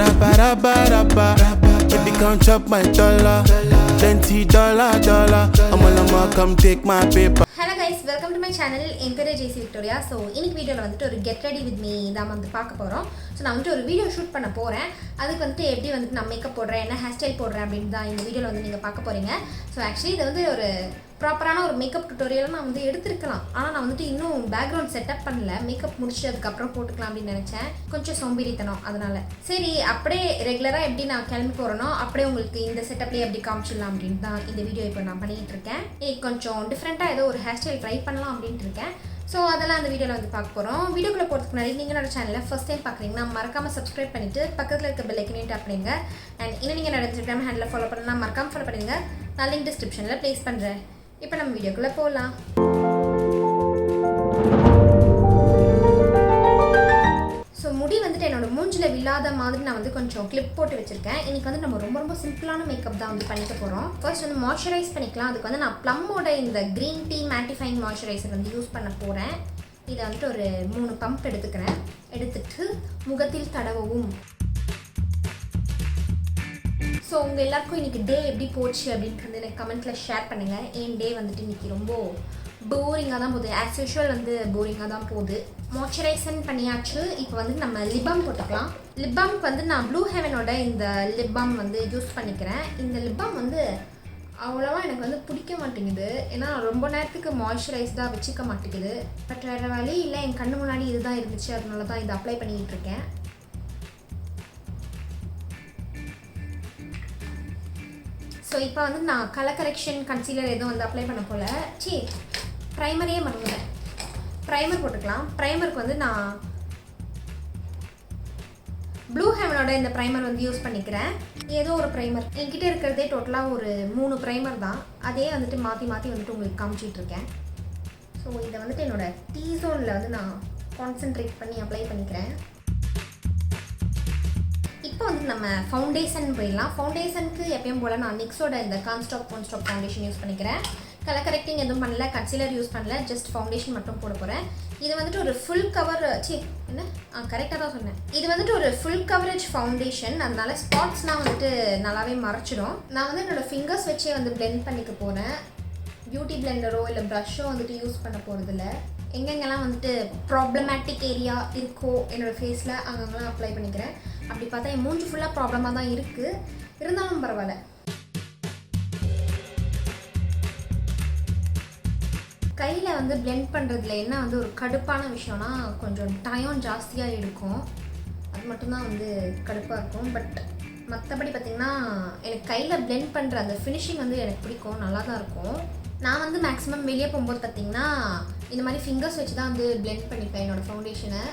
Rabba, rabba, rabba. Baby, come chop my dollar. Plenty dollar. I'ma come take my paper. Hello guys, welcome to my channel. என் பேர் Jaicy Victoria. So இன்னைக்கு வீடியோவில் வந்துட்டு ஒரு get ready with me தான் வந்து பார்க்க போகிறோம். So நான் வந்துட்டு ஒரு வீடியோ ஷூட் பண்ண போகிறேன். அதுக்கு வந்துட்டு எப்படி வந்துட்டு நான் மேக்கப் போடுறேன், என்ன ஹேர் ஸ்டைல் போடுறேன் அப்படின்னு தான் இந்த வீடியோவில் வந்து நீங்கள் பார்க்க போகிறீங்க. ஸோ ஆக்சுவலி இது வந்து ஒரு ப்ராப்பரான ஒரு மேக்கப் டுட்டோரியலாக நான் வந்து எடுத்துருக்கலாம். ஆனால் நான் வந்துட்டு இன்னும் பேக்ரவுண்ட் செட்டப் பண்ணல. மேக்கப் முடிச்சுட்டு அதுக்கப்புறம் போட்டுக்கலாம் அப்படின்னு நினச்சேன். கொஞ்சம் சோம்பேறித்தனம் அதனால். சரி, அப்படியே ரெகுலராக எப்படி நான் கிளம்பி போகிறேனோ அப்படியே உங்களுக்கு இந்த செட்டப்லேயே எப்படி காமிச்சிடலாம் அப்படின்னு தான் இந்த வீடியோ இப்போ நான் பண்ணிகிட்டு இருக்கேன். கொஞ்சம் டிஃப்ரெண்ட்டாக ஏதோ ஒரு ஹேர் ஸ்டைல் ட்ரை பண்ணலாம் அப்படின்ட்டு இருக்கேன். ஸோ அதெல்லாம் அந்த வீடியோவில் வந்து பார்க்க போகிறோம். வீடியோக்குள்ளே போகிறதுக்கு முன்னாடி நீங்கள் என்னோட சேனலில் ஃபஸ்ட் டைம் பார்க்குறீங்கன்னா மறக்காமல் சப்ஸ்கிரைப் பண்ணிவிட்டு பக்கத்தில் இருக்க பெல் ஐக்கனையும் டேப் பண்ணுங்க. அண்ட் இன்னும் நீங்கள் என்னோட இன்ஸ்டாகிராம் ஹேண்டில் ஃபாலோ பண்ணலாம், மறக்காமல் ஃபாலோ பண்ணுங்க. நான் லிங்க் டிஸ்கிரிப்ஷனில் ப்ளேஸ் பண்ணுறேன். இப்போ நம்ம வீடியோக்குள்ளே போகலாம். ஸோ முடி வந்துட்டு என்னோட மூஞ்சில் விழாத மாதிரி நான் வந்து கொஞ்சம் கிளிப் போட்டு வச்சுருக்கேன். இன்றைக்கி வந்து நம்ம ரொம்ப சிம்பிளான மேக்கப் தான் வந்து பண்ணிக்க போகிறோம். ஃபர்ஸ்ட் வந்து மாய்ஸ்சரைஸ் பண்ணிக்கலாம். அதுக்கு வந்து நான் ப்ளம்மோட இந்த க்ரீன் டீ மேட்டிஃபைங் மாய்ஸ்சரைசர் வந்து யூஸ் பண்ண போகிறேன். இதை வந்துட்டு ஒரு 3 பம்ப் எடுத்துக்கிறேன். எடுத்துட்டு முகத்தில் தடவவும். ஸோ உங்கள் எல்லாருக்கும் இன்றைக்கி டே எப்படி போச்சு அப்படின்றது எனக்கு கமெண்ட்டில் ஷேர் பண்ணுங்கள். என் டே வந்துட்டு இன்றைக்கி ரொம்ப போரிங்காக தான் போகுது. ஆஸ் யூஷுவல் வந்து போரிங்காக தான் போகுது. மாய்ஸ்சரைசன் பண்ணியாச்சு. இப்போ வந்து நம்ம லிப் பாம் போட்டுக்கலாம். லிப் பாம்க்கு வந்து நான் ப்ளூ ஹெவனோட இந்த லிப் பாம் வந்து யூஸ் பண்ணிக்கிறேன். இந்த லிப் பாம் வந்து அவ்வளோவா எனக்கு வந்து பிடிக்க மாட்டேங்குது. ஏன்னா ரொம்ப நேரத்துக்கு மாய்ஸ்சரைஸ்டாக வச்சுக்க மாட்டேங்குது. பட் வேறு வழி இல்லை, என் கண்ணு முன்னாடி இதுதான் இருந்துச்சு, அதனால தான் இதை அப்ளை பண்ணிக்கிட்டு இருக்கேன். ஸோ இப்போ வந்து நான் கலர் கரெக்ஷன் கன்சீலர் எதுவும் வந்து அப்ளை பண்ண போல. ப்ரைமரே மறந்துட்டேன். ப்ரைமர் போட்டுக்கலாம். ப்ரைமருக்கு வந்து நான் ப்ளூ ஹெவனோட இந்த ப்ரைமர் வந்து யூஸ் பண்ணிக்கிறேன். ஏதோ ஒரு ப்ரைமர் என்கிட்ட இருக்கிறதே டோட்டலாக ஒரு 3 ப்ரைமர் தான். அதே வந்துட்டு மாற்றி வந்துட்டு உங்களுக்கு காமிச்சிட்ருக்கேன். ஸோ இதை வந்துட்டு என்னோடய டீ ஜோனில் வந்து நான் கான்சென்ட்ரேட் பண்ணி அப்ளை பண்ணிக்கிறேன். இப்போ வந்து நம்ம ஃபவுண்டேஷன் போயிடலாம். ஃபவுண்டேஷனுக்கு எப்பயும் போல் நான் நிக்ஸோட இந்த கான்ஸ்டாப் ஒன்-ஸ்டாப் ஃபவுண்டேஷன் யூஸ் பண்ணிக்கிறேன். கலர் கரெக்டிங் எதுவும் பண்ணல, கன்சீலர் யூஸ் பண்ணல, ஜஸ்ட் ஃபவுண்டேஷன் மட்டும் போட போகிறேன். இது வந்துட்டு ஒரு ஃபுல் கவர் கரெக்டாக தான் சொன்னேன். இது வந்துட்டு ஒரு ஃபுல் கவரேஜ் ஃபவுண்டேஷன். அதனால ஸ்பாட்ஸ்லாம் வந்துட்டு நல்லாவே மறைச்சிடும். நான் வந்து என்னோடய ஃபிங்கர்ஸ் வச்சே வந்து பிளெண்ட் பண்ணிக்க போகிறேன். பியூட்டி பிளெண்டரோ இல்லை ப்ரஷ்ஷோ வந்துட்டு யூஸ் பண்ண போகிறதில்ல. எங்கெங்கெல்லாம் வந்துட்டு ப்ராப்ளமேட்டிக் ஏரியா இருக்கோ என்னோடய ஃபேஸில் அங்கெல்லாம் அப்ளை பண்ணிக்கிறேன். அப்படி பார்த்தா என் மூஞ்சி ஃபுல்லாக ப்ராப்ளமாக தான் இருக்குது, இருந்தாலும் பரவாயில்ல. கையில் வந்து பிளெண்ட் பண்ணுறதுல என்ன வந்து ஒரு கடுப்பான விஷயம்னா கொஞ்சம் டைம் ஜாஸ்தியாக எடுக்கும். அது மட்டும்தான் வந்து கடுப்பாக இருக்கும். பட் மற்றபடி பார்த்திங்கன்னா எனக்கு கையில் பிளெண்ட் பண்ணுற அந்த ஃபினிஷிங் வந்து எனக்கு பிடிக்கும், நல்லா தான் இருக்கும். நான் வந்து மேக்ஸிமம் வெளியே போகும்போது பார்த்திங்கன்னா இந்த மாதிரி ஃபிங்கர்ஸ் வச்சு தான் வந்து பிளெண்ட் பண்ணிப்பேன் என்னோடய ஃபவுண்டேஷனை.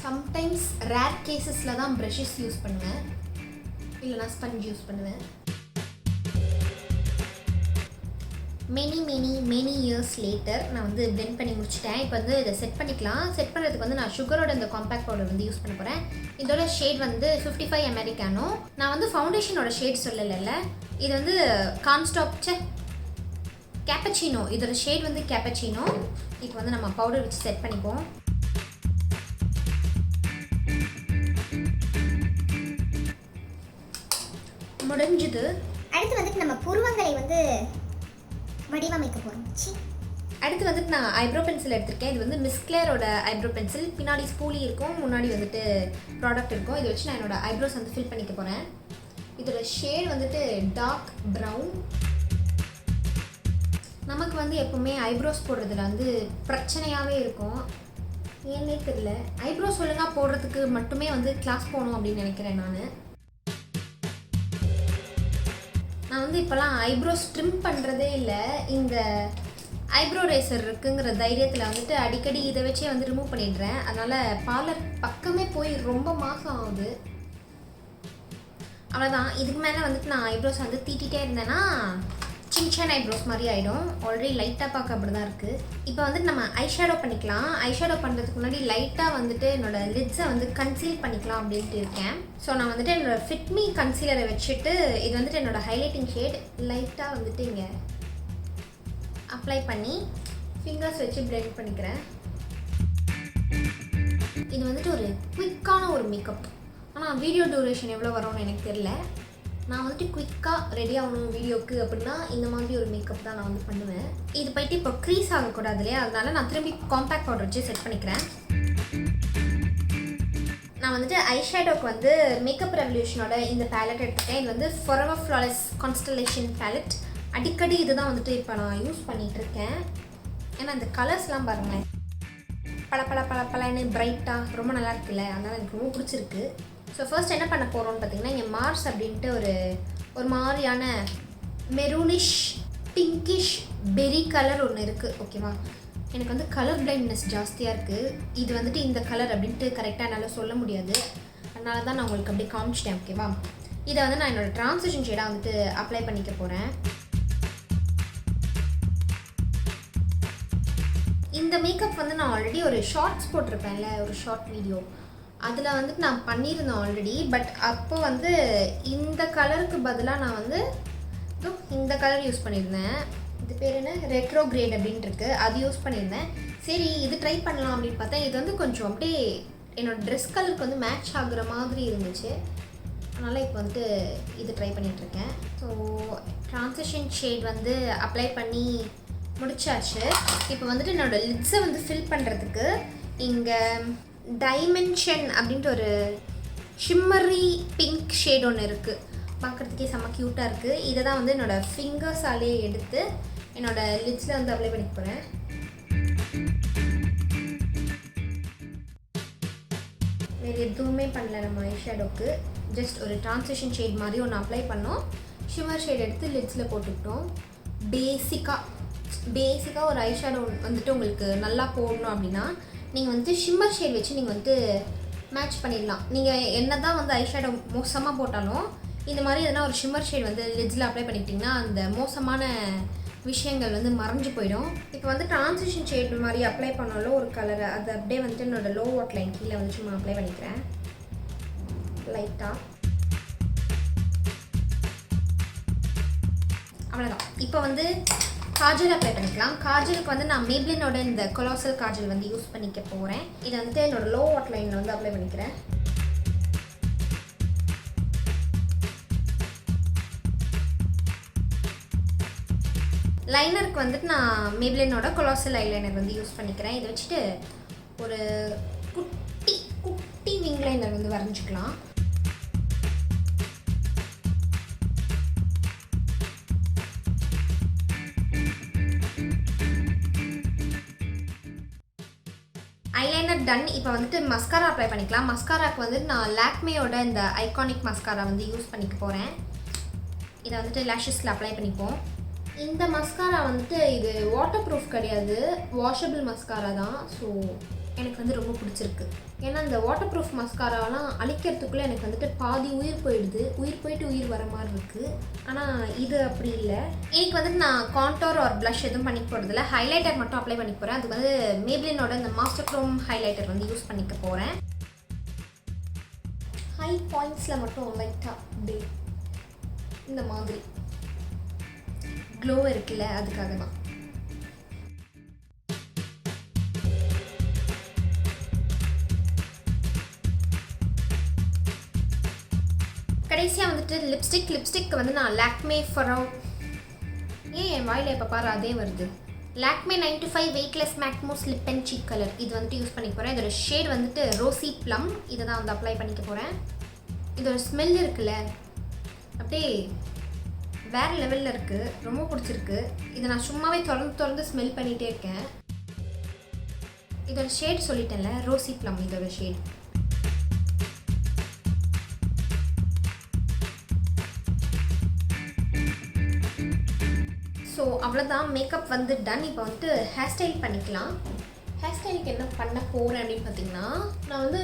சம்டைம்ஸ் ரேர் கேசஸில் தான் ப்ரஷஸ் யூஸ் பண்ணுவேன், இல்லைனா ஸ்பஞ்ச் யூஸ் பண்ணுவேன். மெனி இயர்ஸ் லேட்டர் நான் வந்து பிளெண்ட் பண்ணி முடிச்சிட்டேன். இப்போ வந்து இதை செட் பண்ணிக்கலாம். செட் பண்ணுறதுக்கு வந்து நான் சுகரோட இந்த காம்பேக்ட் பவுடர் வந்து யூஸ் பண்ண போகிறேன். இதோட ஷேட் வந்து 55 அமெரிக்கானோ. நான் வந்து ஃபவுண்டேஷனோட ஷேட் சொல்லலைல்ல, இது வந்து கான்ஸ்டாப் கேப்பச்சினோ. இதோட ஷேட் வந்து கேப்பச்சினோ. இப்போ வந்து நம்ம பவுடர் வச்சு செட் பண்ணிப்போம். முடிஞ்சுது. அடுத்து வந்துட்டு நம்ம புருவங்களை வந்து வடிவமைக்க போகிறோம். அடுத்து வந்துட்டு நான் ஐப்ரோ பென்சில் எடுத்திருக்கேன். இது வந்து மிஸ் கிளேரோட ஐப்ரோ பென்சில். பின்னாடி ஸ்பூலி இருக்கும், முன்னாடி வந்துட்டு ப்ராடக்ட் இருக்கும். இதை வச்சு நான் என்னோடய ஐப்ரோஸ் வந்து ஃபில் பண்ணிக்க போகிறேன். இதோட ஷேட் வந்துட்டு டார்க் ப்ரௌன். நமக்கு வந்து எப்போவுமே ஐப்ரோஸ் போடுறதுல வந்து பிரச்சனையாகவே இருக்கும், ஏன்னே தெரியல. ஐப்ரோஸ் ஒழுங்காக போடுறதுக்கு மட்டுமே வந்து கிளாஸ் போகணும் அப்படின்னு நினைக்கிறேன் நான் வந்து இப்போலாம் ஐப்ரோஸ் ட்ரிம் பண்ணுறதே இல்லை. இந்த ஐப்ரோ ரேசர் இருக்குங்கிற தைரியத்தில் வந்துட்டு அடிக்கடி இதை வச்சே வந்து ரிமூவ் பண்ணிடுறேன். அதனால் பார்லர் பக்கமே போய் ரொம்ப மாதம் ஆகுது. அவ்வளோதான். இதுக்கு மேலே வந்துட்டு நான் ஐப்ரோஸ் வந்து தீட்டிகிட்டே இருந்தேன்னா சின்ன ஐப்ரோஸ் மாதிரி ஆகிடும். ஆல்ரெடி லைட்டாக பார்க்க அப்படி தான் இருக்குது. இப்போ வந்துட்டு நம்ம ஐஷேடோ பண்ணிக்கலாம். ஐஷேடோ பண்ணுறதுக்கு முன்னாடி லைட்டாக வந்துட்டு என்னோடய லிட்ஸை வந்து கன்சீல் பண்ணிக்கலாம் அப்படின்ட்டு இருக்கேன். ஸோ நான் வந்துட்டு என்னோடய ஃபிட்மி கன்சீலரை வச்சுட்டு இது வந்துட்டு என்னோடய ஹைலைட்டிங் ஷேட் லைட்டாக வந்துட்டு இங்கே அப்ளை பண்ணி ஃபிங்கர்ஸ் வச்சு பிளெண்ட் பண்ணிக்கிறேன். இது வந்துட்டு ஒரு குவிக்கான ஒரு மேக்கப். ஆனால் வீடியோ டியூரேஷன் எவ்வளோ வரும்னு எனக்கு தெரியல. நான் வந்துட்டு குயிக்காக ரெடி ஆகணும் வீடியோக்கு அப்படின்னா இந்த மாதிரி ஒரு மேக்கப் தான் நான் வந்து பண்ணுவேன். இது போய்ட்டு இப்போ க்ரீஸ் ஆகக்கூடாது இல்லையா, அதனால நான் திரும்பி காம்பேக்ட் பவுடர் வச்சு செட் பண்ணிக்கிறேன். நான் வந்துட்டு ஐஷேடோக்கு வந்து மேக்கப் ரெவல்யூஷனோட இந்த பேலட் எடுத்துட்டேன். இது வந்து ஃபொரெவர் ஃப்ளாலெஸ் கான்ஸ்டலேஷன் பேலட். அடிக்கடி இதுதான் வந்துட்டு இப்போ நான் யூஸ் பண்ணிகிட்ருக்கேன். ஏன்னா இந்த கலர்ஸ்லாம் பாருங்களேன், பல பல பல பலன்னு பிரைட்டாக ரொம்ப நல்லா இருக்குல்ல, அதனால் எனக்கு ரொம்ப பிடிச்சிருக்கு. ஸோ ஃபர்ஸ்ட் என்ன பண்ண போகிறோம்னு பார்த்தீங்கன்னா, இங்கே மார்ஸ் அப்படின்ட்டு ஒரு மாதிரியான மெரூனிஷ் பிங்கிஷ் பெரி கலர் ஒன்று இருக்குது. ஓகேவா, எனக்கு வந்து கலர் பிளைண்ட்னஸ் ஜாஸ்தியாக இருக்குது. இது வந்துட்டு இந்த கலர் அப்படின்ட்டு கரெக்டாக என்னால் சொல்ல முடியாது, அதனால தான் நான் உங்களுக்கு அப்படியே காமிச்சிட்டேன். ஓகேவா, இதை வந்து நான் என்னோடய ட்ரான்சிஷன் ஷேடாக வந்துட்டு அப்ளை பண்ணிக்க போகிறேன். இந்த மேக்கப் வந்து நான் ஆல்ரெடி ஒரு ஷார்ட்ஸ் போட்டிருப்பேன்ல, ஒரு ஷார்ட் வீடியோ, அதில் வந்துட்டு நான் பண்ணியிருந்தேன் ஆல்ரெடி. பட் அப்போ வந்து இந்த கலருக்கு பதிலாக நான் வந்து இந்த கலர் யூஸ் பண்ணியிருந்தேன். இது பேர் என்ன, ரெட்ரோகிரேட் அப்படின்ட்டு இருக்குது, அது யூஸ் பண்ணியிருந்தேன். சரி இது ட்ரை பண்ணலாம் அப்படின்னு பார்த்தேன். இது வந்து கொஞ்சம் அப்படியே என்னோடய ட்ரெஸ் கலருக்கு வந்து மேட்ச் ஆகுற மாதிரி இருந்துச்சு, அதனால் இப்போ வந்துட்டு இது ட்ரை பண்ணிகிட்ருக்கேன். ஸோ ட்ரான்சிஷன் ஷேட் வந்து அப்ளை பண்ணி முடிச்சாச்சு. இப்போ வந்துட்டு என்னோடய லிட்ஸை வந்து ஃபில் பண்ணுறதுக்கு இங்கே டைமென்ஷன் அப்படின்ட்டு ஒரு ஷிம்மரி பிங்க் ஷேட் ஒன்று இருக்குது. பார்க்குறதுக்கே செம்ம க்யூட்டாக இருக்குது. இதை தான் வந்து என்னோடய ஃபிங்கர்ஸாலே எடுத்து என்னோடய லிட்ஸில் வந்து அப்ளை பண்ணிக்க போகிறேன். வேறு எதுவுமே பண்ணல நம்ம ஐஷேடோக்கு. ஜஸ்ட் ஒரு ட்ரான்சிஷன் ஷேட் மாதிரி ஒன்று அப்ளை பண்ணோம். ஷிம்மர் ஷேட் எடுத்து லிட்ஸில் போட்டுக்கிட்டோம். பேசிக்காக ஒரு ஐஷேடோ வந்துட்டு உங்களுக்கு நல்லா போடணும் அப்படின்னா நீங்கள் வந்துட்டு ஷிம்மர் ஷேட் வச்சு நீங்கள் வந்துட்டு மேட்ச் பண்ணிடலாம். நீங்கள் என்ன தான் வந்து ஐஷேடோ மோசமாக போட்டாலும் இந்த மாதிரி எதனா ஒரு ஷிம்மர் ஷேட் வந்து லிட்ஸில் அப்ளை பண்ணிக்கிட்டிங்கன்னா அந்த மோசமான விஷயங்கள் வந்து மறைஞ்சு போயிடும். இப்போ வந்து ட்ரான்சிஷன் ஷேட் மாதிரி அப்ளை பண்ணாலும் ஒரு கலரை அது அப்படியே வந்துட்டு என்னோடய லோ வாட் லைன் கீழே வந்து சும்மா அப்ளை பண்ணிக்கிறேன் லைட்டாக. அவ்வளோதான். இப்போ வந்து காஜல் அப்ளை பண்ணிக்கலாம். காஜலுக்கு வந்து நான் மேப்ளினோட இந்த கொலாசல் காஜல் வந்து யூஸ் பண்ணிக்க போகிறேன். இதை வந்துட்டு என்னோடய லோ வாட் லைனில் வந்து அப்ளை பண்ணிக்கிறேன். லைனருக்கு வந்துட்டு நான் மேப்ளினோட கொலாசல் ஐலைனர் வந்து யூஸ் பண்ணிக்கிறேன். இதை வச்சுட்டு ஒரு குட்டி குட்டி விங் லைனர் வந்து வரைஞ்சிக்கலாம். Eyeliner ton. இப்போ வந்துட்டு மஸ்காரா அப்ளை பண்ணிக்கலாம். மஸ்காராக்கு வந்துட்டு நான் லாக்மேயோட இந்த ஐகானிக் மஸ்காரா வந்து யூஸ் பண்ணிக்க போகிறேன். இதை வந்துட்டு லேஷஸில் அப்ளை பண்ணிப்போம். இந்த மஸ்காரா வந்துட்டு இது வாட்டர் ப்ரூஃப் கிடையாது, வாஷபிள் மஸ்காரா தான். ஸோ எனக்கு வந்து ரொம்ப பிடிச்சிருக்கு. ஏன்னா இந்த வாட்டர் ப்ரூஃப் மஸ்காராவெலாம் அழிக்கிறதுக்குள்ளே எனக்கு வந்துட்டு பாதி உயிர் போயிடுது, உயிர் போயிட்டு உயிர் வர மாதிரி இருக்குது. ஆனால் இது அப்படி இல்லை. எனக்கு வந்துட்டு நான் கான்டோர் ஒரு ப்ளஷ் எதுவும் பண்ணிக்க போகிறதில்ல, ஹைலைட்டர் மட்டும் அப்ளை பண்ணிக்க போகிறேன். அதுக்கு வந்து மேப்ளினோட இந்த மாஸ்டர் க்ரோம் ஹைலைட்டர் வந்து யூஸ் பண்ணிக்க போகிறேன். ஹை பாயிண்ட்ஸில் மட்டும் லைட்டாக அப்படியே இந்த மாதிரி க்ளோ இருக்குல்ல, அதுக்காக தான். கடைசியாக வந்துட்டு லிப்ஸ்டிக் வந்து நான் லாக்மே என் வாயில் இப்போ பாரு அதே வருது. Lakme 925 weightless matte mousse lip and cheek colour இது வந்துட்டு யூஸ் பண்ணிக்க போகிறேன். இதோட ஷேட் வந்துட்டு ரோசி ப்ளம். இதை தான் வந்து அப்ளை பண்ணிக்க போகிறேன். இதோட ஸ்மெல் இருக்குல்ல, அப்படியே வேறு லெவலில் இருக்குது, ரொம்ப பிடிச்சிருக்கு. இதை நான் சும்மாவே திறந்து ஸ்மெல் பண்ணிகிட்டே இருக்கேன். இதோட ஷேட் சொல்லிட்டேன்ல, ரோசி ப்ளம் இதோட ஷேட். ஸோ அவ்வளோதான், மேக்கப் வந்து டன். இப்போ வந்துட்டு ஹேர் ஸ்டைல் பண்ணிக்கலாம். ஹேர் ஸ்டைலுக்கு என்ன பண்ண போகிறேன் அப்படின்னு பார்த்தீங்கன்னா, நான் வந்து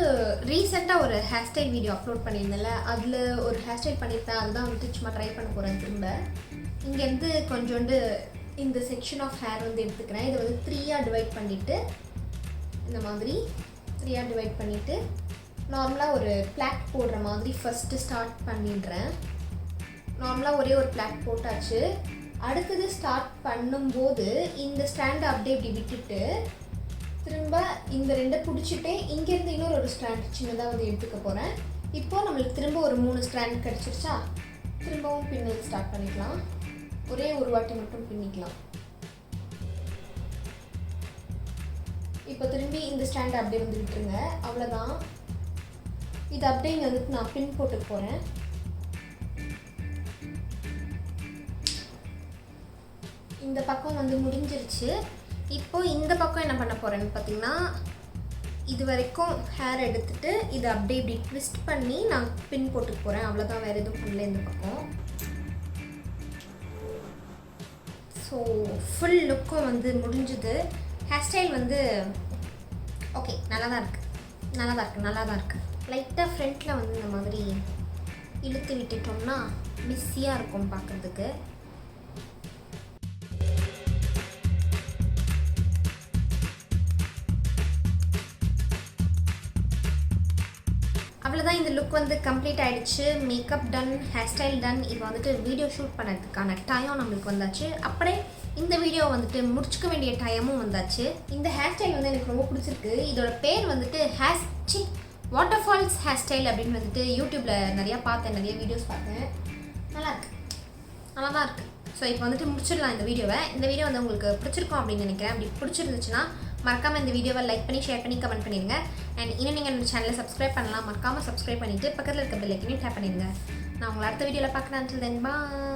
ரீசெண்டாக ஒரு ஹேர் ஸ்டைல் வீடியோ அப்லோட் பண்ணியிருந்தேன்ல, அதில் ஒரு ஹேர் ஸ்டைல் பண்ணியிருப்பேன். அதுதான் வந்துட்டு சும்மா ட்ரை பண்ண போகிறேன் திரும்ப. இங்கேருந்து கொஞ்சோண்டு இந்த செக்ஷன் ஆஃப் ஹேர் வந்து எடுத்துக்கிறேன். இதை வந்து 3ஆக டிவைட் பண்ணிவிட்டு இந்த மாதிரி 3ஆக டிவைட் பண்ணிவிட்டு நார்மலாக ஒரு பிளாட் போடுற மாதிரி ஃபஸ்ட்டு ஸ்டார்ட் பண்ணிடுறேன். நார்மலாக ஒரே ஒரு பிளாட் போட்டாச்சு. அடுத்தது ஸ்டார்ட் பண்ணும்போது இந்த ஸ்டாண்டை அப்படியே இப்படி விட்டுட்டு திரும்ப இந்த ரெண்டை பிடிச்சிட்டு இங்கேருந்து இன்னொரு ஸ்டாண்ட் சின்னதாக வந்து எடுத்துக்க போகிறேன். இப்போ நம்மளுக்கு திரும்ப ஒரு 3 ஸ்ட்ராண்ட் கிடச்சிருச்சா, திரும்பவும் பின்னல் ஸ்டார்ட் பண்ணிக்கலாம். ஒரே ஒரு வாட்டி மட்டும் பின்னிக்கலாம். இப்போ திரும்பி இந்த ஸ்டாண்ட் அப்படியே வந்து விட்டுருங்க. அவ்வளோதான். இது அப்படியே இங்கே வந்துட்டு நான் பின் போட்டு போகிறேன். இந்த பக்கம் வந்து முடிஞ்சிருச்சு. இப்போ இந்த பக்கம் என்ன பண்ண போகிறேன்னு பார்த்தீங்கன்னா, இது வரைக்கும் ஹேர் எடுத்துட்டு இதை அப்படியே இப்படி ட்விஸ்ட் பண்ணி நான் பின் போட்டு போகிறேன். அவ்வளோதான், வேறு எதுவும் பண்ணல இந்த பக்கம். ஸோ ஃபுல் லுக்கும் வந்து முடிஞ்சுது. ஹேர் ஸ்டைல் வந்து ஓகே, நல்லா தான் இருக்குது. லைட்டாக ஃப்ரண்ட்டில் வந்து இந்த மாதிரி இழுத்து விட்டுட்டோம்னா மிஸ்ஸியாக இருக்கும் பார்க்குறதுக்கு. அவ்வளோதான், இந்த லுக் வந்து கம்ப்ளீட் ஆகிடுச்சு. Makeup done, hair style done. இப்போ வந்துட்டு வீடியோ ஷூட் பண்ணதுக்கான டைம் நம்மளுக்கு வந்தாச்சு. அப்படியே இந்த வீடியோ வந்துட்டு முடிச்சுக்க வேண்டிய டைமும் வந்தாச்சு. இந்த ஹேர் ஸ்டைல் வந்து எனக்கு ரொம்ப பிடிச்சிருக்கு. இதோட பேர் வந்துட்டு வாட்டர்ஃபால்ஸ் ஹேர் ஸ்டைல் அப்படின்னு வந்துட்டு யூடியூப்பில் நிறையா பார்த்தேன், நிறைய வீடியோஸ் பார்த்தேன். நல்லா தான் இருக்குது. ஸோ இப்போ வந்துட்டு முடிச்சிடலாம் இந்த வீடியோவை. இந்த வீடியோ வந்து உங்களுக்கு பிடிச்சிருக்கும் அப்படின்னு நினைக்கிறேன். அப்படி பிடிச்சிருந்துச்சுன்னா மறக்காமல் இந்த வீடியோவை லைக் பண்ணி, ஷேர் பண்ணி, கமெண்ட் பண்ணிடுங்க. அண்ட் இன்னும் நீங்கள் என்னோட சேனலை சப்ஸ்கிரைப் பண்ணலாம். மறக்காமல் சப்ஸ்கிரைப் பண்ணிவிட்டு பக்கத்தில் இருக்க பெல் ஐக்கனையும் டேப் பண்ணிடுங்க. நான் உங்களை அடுத்த வீடியோவில் பார்க்குறேன். until then bye.